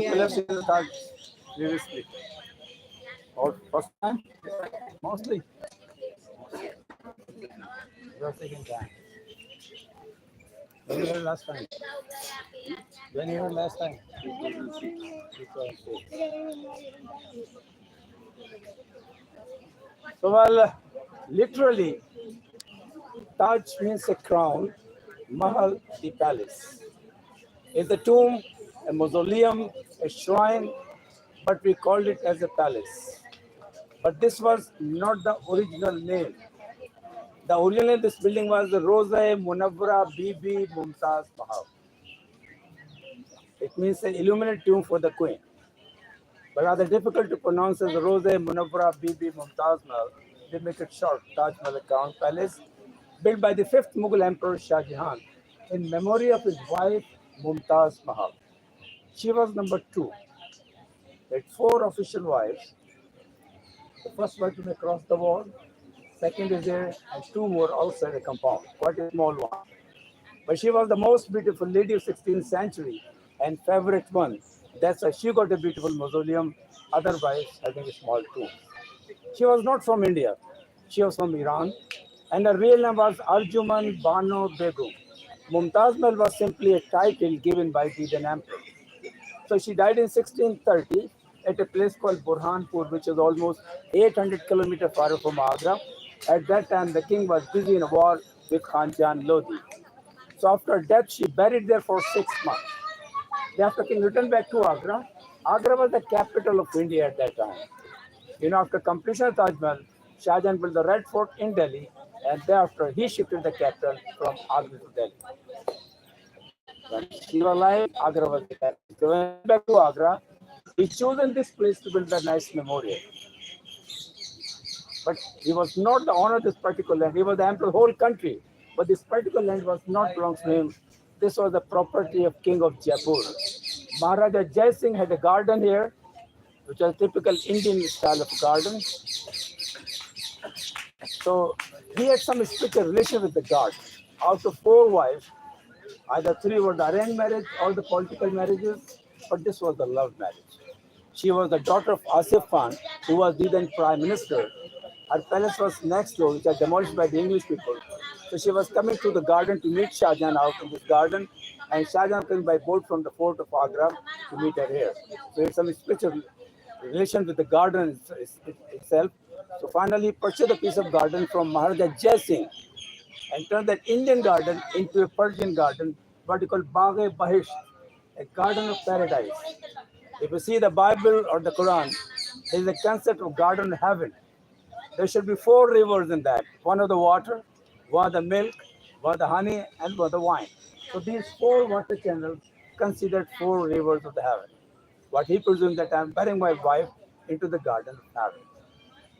Phillips in the Taj previously. Or first time? Mostly. Your second time. When you were last time? When you were last time? 2006. So, well, literally, Taj means a crown, Mahal, the palace. Is a tomb, a mausoleum, a shrine, but we called it as a palace. But this was not the original name. The original name of this building was the Rosa Munawwara Bibi Mumtaz Mahal. It means an illuminated tomb for the queen. But rather difficult to pronounce as Rosa Munawwara Bibi Mumtaz Mahal. They make it short, Taj Mahal Crown Palace, built by the fifth Mughal Emperor Shah Jahan in memory of his wife Mumtaz Mahal. She was number two. He had four official wives. The first wife to cross the wall, second is there, and two more outside the compound, quite a small one. But she was the most beautiful lady of 16th century and favorite one. That's why she got a beautiful mausoleum, otherwise having a small tomb. She was not from India. She was from Iran, and her real name was Arjuman Bano Begum. Mumtaz Mahal was simply a title given by the then emperor. So she died in 1630 at a place called Burhanpur, which is almost 800 kilometers far from Agra. At that time, the king was busy in a war with Khan Jan Lodi. So after her death, she buried there for 6 months. After king returned back to Agra, Agra was the capital of India at that time. After completion of Taj Mahal, Shah Jahan built the Red Fort in Delhi, and thereafter he shifted the capital from Agra to Delhi. When she was alive, Agra was the capital. So when he went back to Agra, he chosen this place to build a nice memorial. But he was not the owner of this particular land. He was the emperor of the whole country. But this particular land was not belongs to him. This was the property of King of Jaipur. Maharaja Jai Singh had a garden here, which was typical Indian style of garden. So he had some special relation with the god. Out of four wives, either three were the arranged marriage or the political marriages, but this was the love marriage. She was the daughter of Asif Khan, who was the then prime minister. Her palace was next door, which was demolished by the English people. So she was coming to the garden to meet Shah Jahan out in this garden, and Shah Jahan came by boat from the fort of Agra to meet her here. So it's some spiritual relation with the garden itself. So finally, he purchased a piece of garden from Maharaja Jai Singh and turned that Indian garden into a Persian garden, what you call Bagh-e-Bahisht, a garden of paradise. If you see the Bible or the Quran, there is a concept of garden of heaven. There should be four rivers in that. One of the water, one of the milk, one of the honey, and one of the wine. So these four water channels considered four rivers of the heaven. What he presumed that I'm burying my wife into the garden of heaven.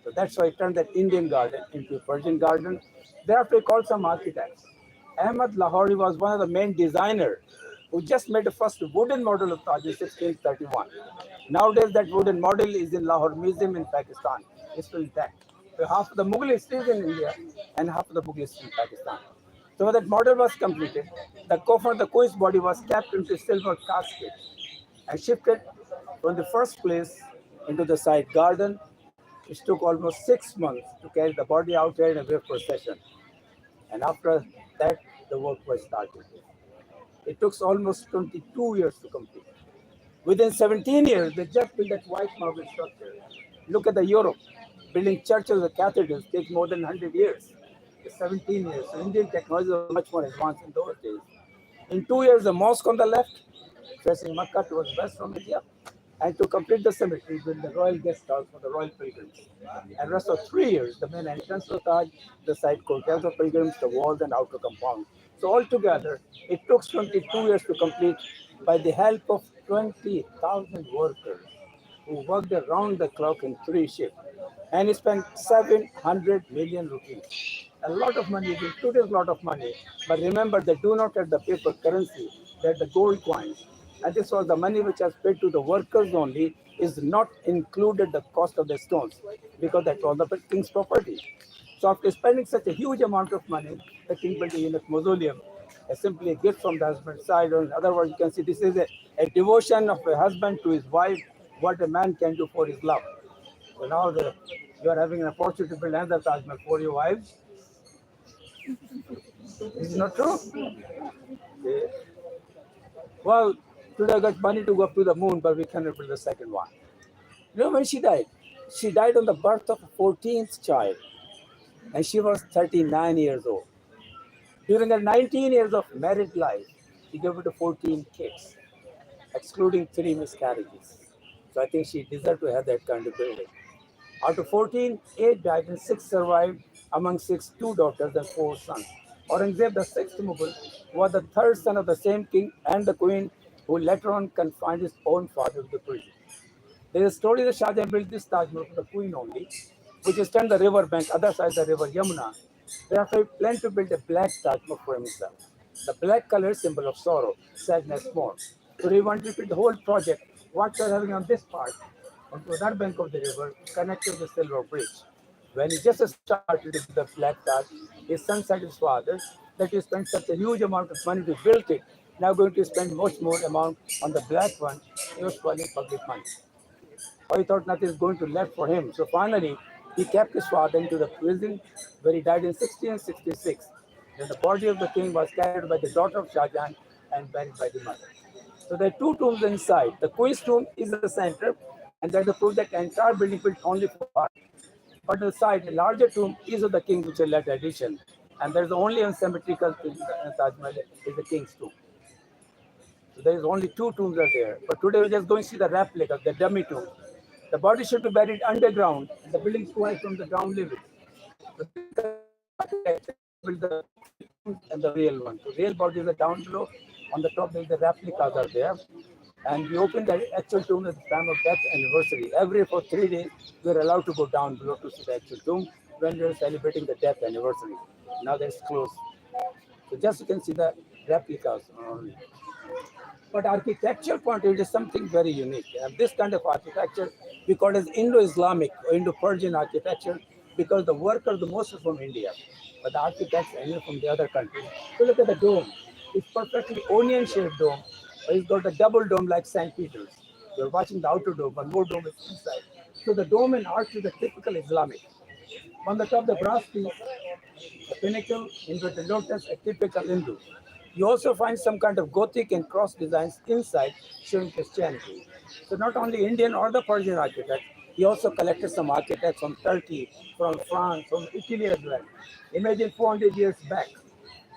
So that's why he turned that Indian garden into a Persian garden. Thereafter, he called some architects. Ahmad Lahori was one of the main designers who just made the first wooden model of Taj in 1631. Nowadays, that wooden model is in Lahore Museum in Pakistan. It's still intact. So half of the Mughal history is in India and half of the Mughal history in Pakistan. So when that model was completed, the coffin of the queen's body was kept into a silver casket and shifted from the first place into the side garden. It took almost 6 months to carry the body out here in a wave procession. And after that, the work was started. It took almost 22 years to complete. Within 17 years, they just built that white marble structure. Look at the Europe. Building churches or cathedrals takes more than 100 years. It's 17 years. So Indian technology was much more advanced in those days. In 2 years, the mosque on the left, facing Makkah towards west from India, and to complete the cemetery with the royal guest house for the royal pilgrims. And rest of 3 years, the main entrance to Taj, the side courtyards of pilgrims, the walls and outer compound. So altogether, it took 22 years to complete by the help of 20,000 workers who worked around the clock in 3 shifts. And he spent 700 million rupees. A lot of money, today's a lot of money. But remember, they do not have the paper currency, they have the gold coins. And this was the money which was paid to the workers only, is not included the cost of the stones, because that was the king's property. So after spending such a huge amount of money, the king built a unique mausoleum, simply a gift from the husband's side. Or in other words, you can see this is a devotion of a husband to his wife, what a man can do for his love. So now you are having an opportunity to build another Taj Mahal for your wives. Is it not true? Okay. Well, today I got money to go up to the moon, but we cannot build the second one. You know when she died? She died on the birth of a 14th child, and she was 39 years old. During her 19 years of married life, she gave birth to 14 kids, excluding 3 miscarriages. So I think she deserved to have that kind of building. Out of 14, 8 died and 6 survived, among 6, 2 daughters and 4 sons. Aurangzeb, the sixth Mughal, was the third son of the same king and the queen, who later on confined his own father to the prison. There is a story that Shah Jahan built this Taj Mahal for the queen only, which is on the river bank, other side of the river Yamuna. Therefore, he planned to build a black Taj Mahal for himself. The black color is symbol of sorrow, sadness, mourn. So he wanted to build the whole project, what we are having on this part, onto another bank of the river, connected to the silver bridge. When he just started with the black Taj, his son said to his father that he spent such a huge amount of money to build it, now going to spend much more amount on the black one. He was calling public money. Or he thought nothing is going to left for him. So finally, he kept his father into the prison, where he died in 1666. Then the body of the king was carried by the daughter of Shah Jahan and buried by the mother. So there are 2 tombs inside. The queen's tomb is the center, and that's the proof that the entire building built only for her. But on the side, a larger tomb is of the king, which is a later addition. And there's the only unsymmetrical thing in Taj Mahal is the king's tomb. So there is only 2 tombs are there. But today we're just going to see the replica, the dummy tomb. The body should be buried underground, and the building twice from the ground level. So this is the architecture build the and the real one. So real bodies are down below. On the top, the replicas are there. And we open the actual tomb at the time of death anniversary. Every for 3 days, we're allowed to go down below to see the actual tomb when we're celebrating the death anniversary. Now that's closed. So just you can see the replicas only. But architecture point of view is something very unique. And this kind of architecture we call as Indo-Islamic or Indo-Persian architecture, because the workers the most are from India, but the architects are from the other countries. So look at the dome. It's perfectly onion-shaped dome. It's got a double dome like St. Peter's. You're watching the outer dome, but more dome is inside. So the dome and arch is a typical Islamic. On the top, the brass piece, the pinnacle, inverted lotus, a typical Hindu. You also find some kind of Gothic and cross designs inside showing Christianity. So not only Indian or the Persian architects, he also collected some architects from Turkey, from France, from Italy as well. Imagine 400 years back,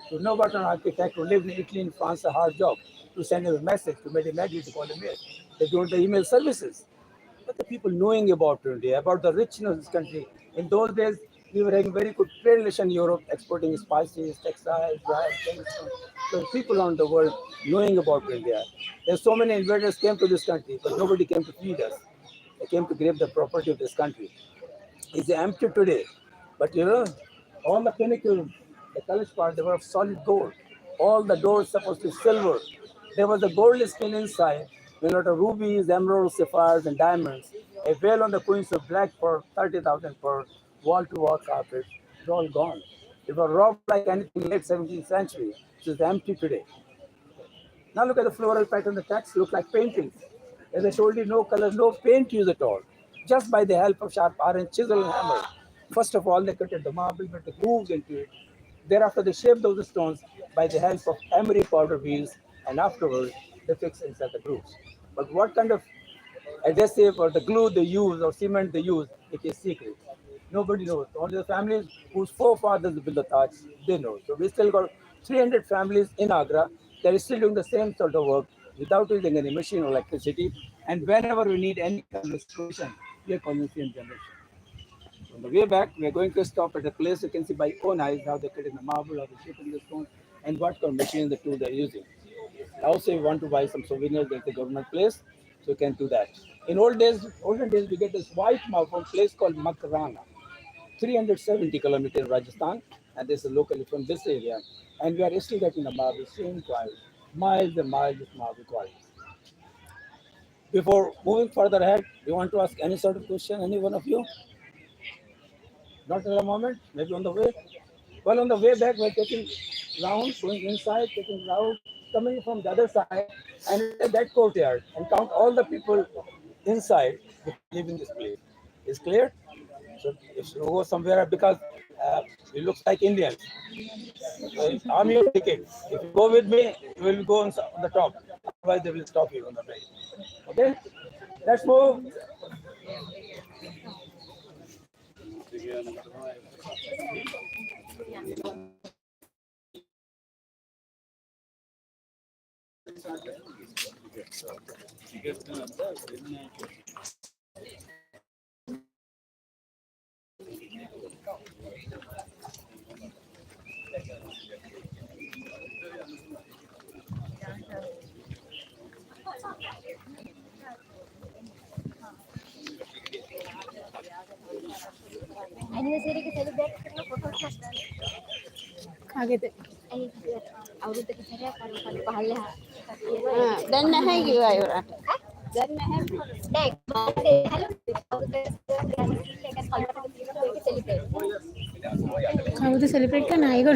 to know about an architect who lived in Italy and France, a hard job to send him a message, to make a message, to call him here. They don't the email services. But the people knowing about India, about the richness of this country. In those days, we were having very good trade relation in Europe, exporting spices, textiles, rice, chemistry. So people around the world knowing about India. There's so many invaders came to this country, but nobody came to feed us. They came to grab the property of this country. It's empty today. But all the pinnacle, the college part, they were of solid gold. All the doors supposed to be silver. There was a gold skin inside, with a lot of rubies, emeralds, sapphires, and diamonds. A veil on the queens of black for 30,000 per wall-to-wall carpet. It's all gone. It was robbed like anything late 17th century. It is empty today. Now look at the floral pattern. The text look like paintings. As I told you, no color, no paint used at all. Just by the help of sharp iron, chisel, and hammer. First of all, they cut the marble, put the grooves into it. Thereafter, they shaped those stones by the help of emery powder wheels, and afterwards, they fix inside the grooves. But what kind of adhesive or the glue they use or cement they use, it is secret. Nobody knows. Only the families whose forefathers built the Taj, they know. So we still got 300 families in Agra that are still doing the same sort of work without using any machine or electricity. And whenever we need any kind of restoration, we are calling the same generation. On the way back, we are going to stop at a place you can see by own eyes how they cut in the marble, how they shape in the stone, and what kind of machine the tool they're using. Also, if you want to buy some souvenirs, there's a government place, so you can do that. In olden days, we get this white marble from a place called Makrana, 370 kilometers in Rajasthan, and this is locally from this area. And we are still getting the marble, same quality, miles and miles of marble quality. Before moving further ahead, you want to ask any sort of question, any one of you? Not at the moment, maybe on the way. Well, on the way back, we're taking round, going inside, taking round, coming from the other side, and look at that courtyard and count all the people inside before leaving this place. Is clear? So if you go somewhere, because it looks like Indian, I'm your ticket. If you go with me, you will go on the top. Otherwise, they will stop you on the way. Okay? Let's move. Anniversary के celebrate करना photo आगे ते ಅವರು ते ಸರಿಯ car ಪಹಲೆ ದನ್ನ ಹೇಗೆ ಆಯೋರ ದನ್ನ ಹೇಗೆ ಡೈಕ್ hello ಅವರು ಸೆಲೆಬ್ರೇಟ್ करना आएगा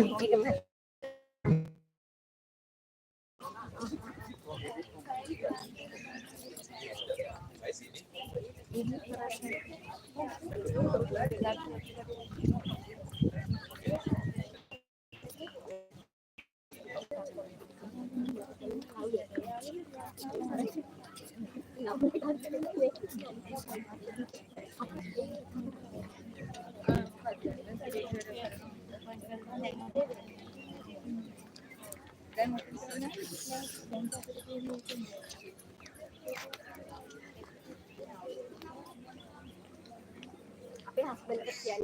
अपने हस्बैंड का क्या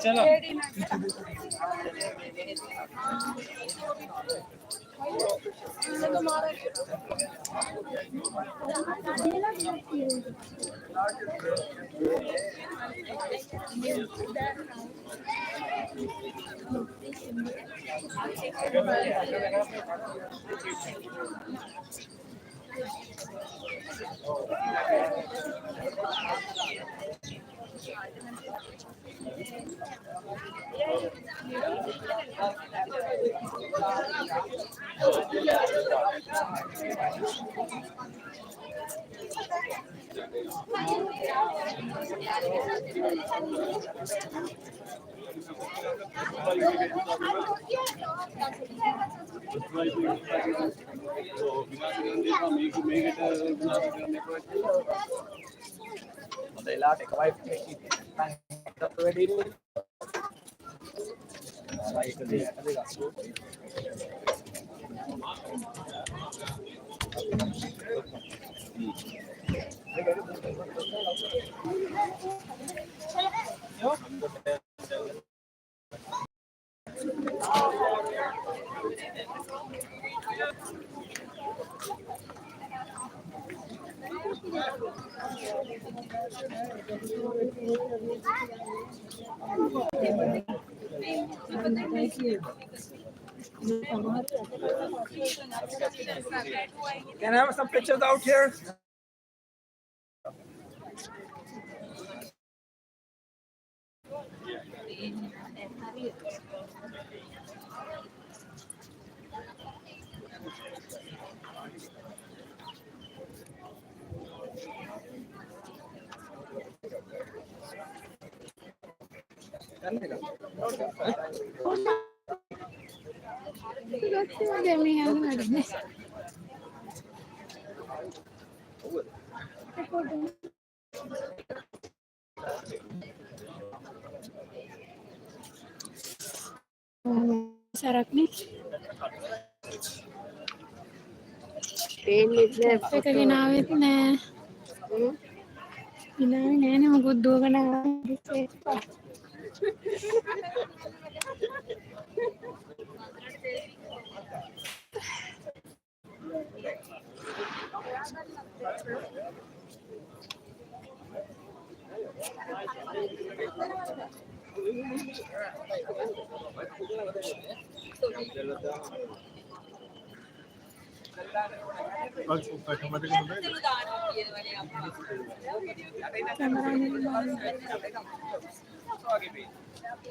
चलो Can I have some pictures out here? Sarap ni. Tapi ginawit na. Ginawit na yan. Maguddo ka na.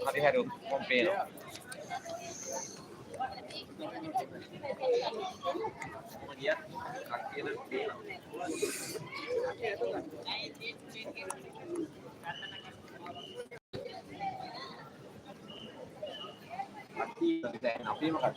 Hati-hati, kompil. Kemudian kaki nanti. Mati, api makan.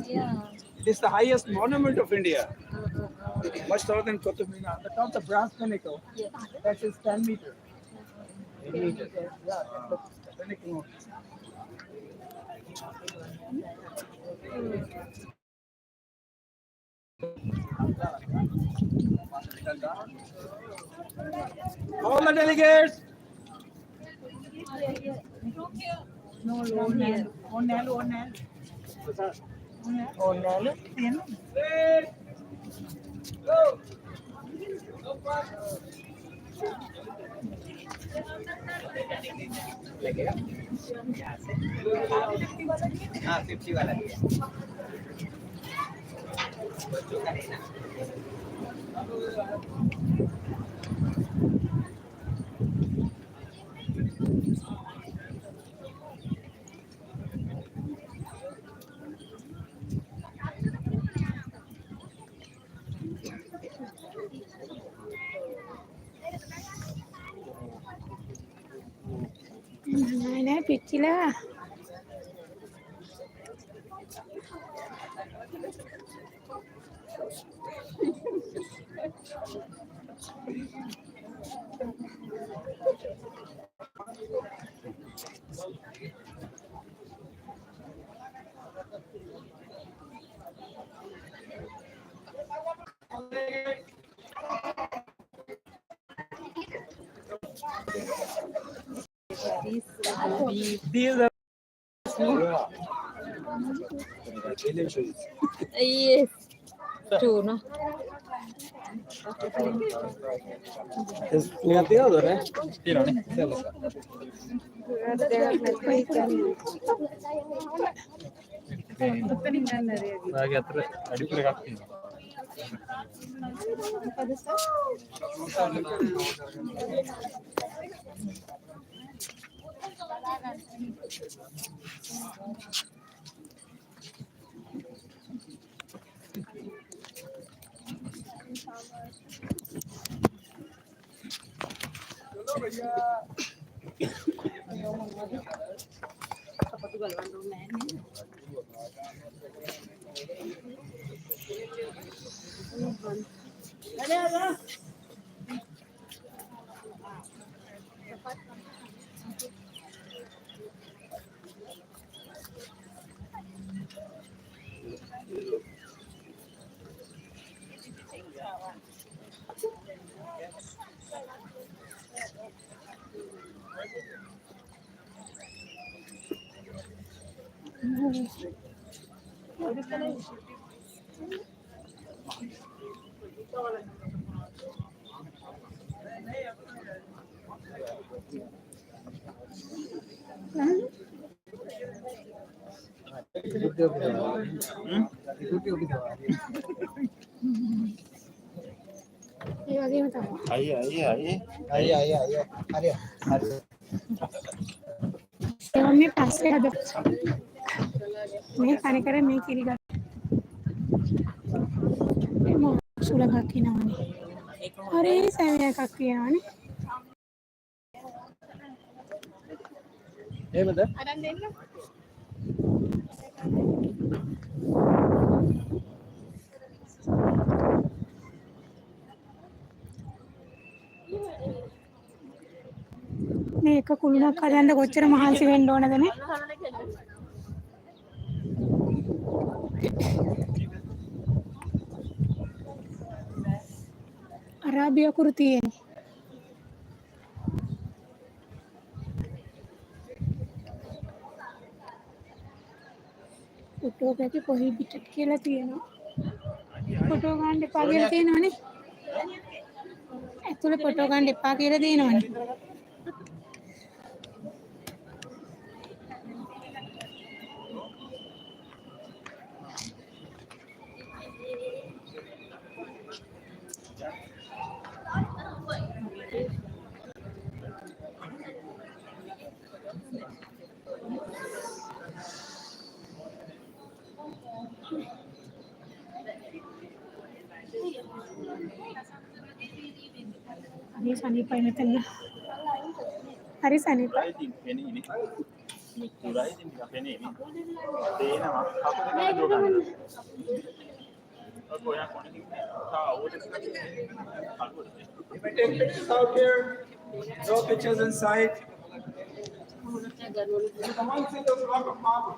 Yeah. It is the highest monument of India. Much taller than Qutub Minar. The top, the brass pinnacle. Yeah. That is 10 meters. 10 meters. Yeah, that's the pinnacle. All the delegates. No, Go. हाँ 50 वाला Ini pici lah. These are Yes. Two, no? Lihat dia tuh, nih. Lagi atur අඩිපුර එකක් තියෙනවා. ये वाली बताओ। Hariya. Mummy पास से आदत मैं खाने करे मैं किरी का मैं सुला खाकी ना वानी अरे saya खाकी ना वानी ఏమిదా මේක කුළුණක් හදන්න කොච්චර මහන්සි වෙන්න ඕනදනේ අරාබිය කුරු තියෙන්නේ ෆොටෝ එකේ ප්‍රොහිබිටඩ් කියලා තියෙනවා ෆොටෝ ගන්න එපා කියලා තියෙනවනේ ඇතුලේ ෆොටෝ ගන්න එපා කියලා තියෙනවනේ හරි සනීපයි මෙතන හරි සනීපයි ඉතින් පෙනේ ඉන්නේ. උරයි ඉතින් පෙනේ ඉන්නේ. තේනවා. කපුට දුවගන්න. ඔය කොහේ කොනේ තා ඕට You may take pictures out here. No pictures inside. Come on, see the block of marble.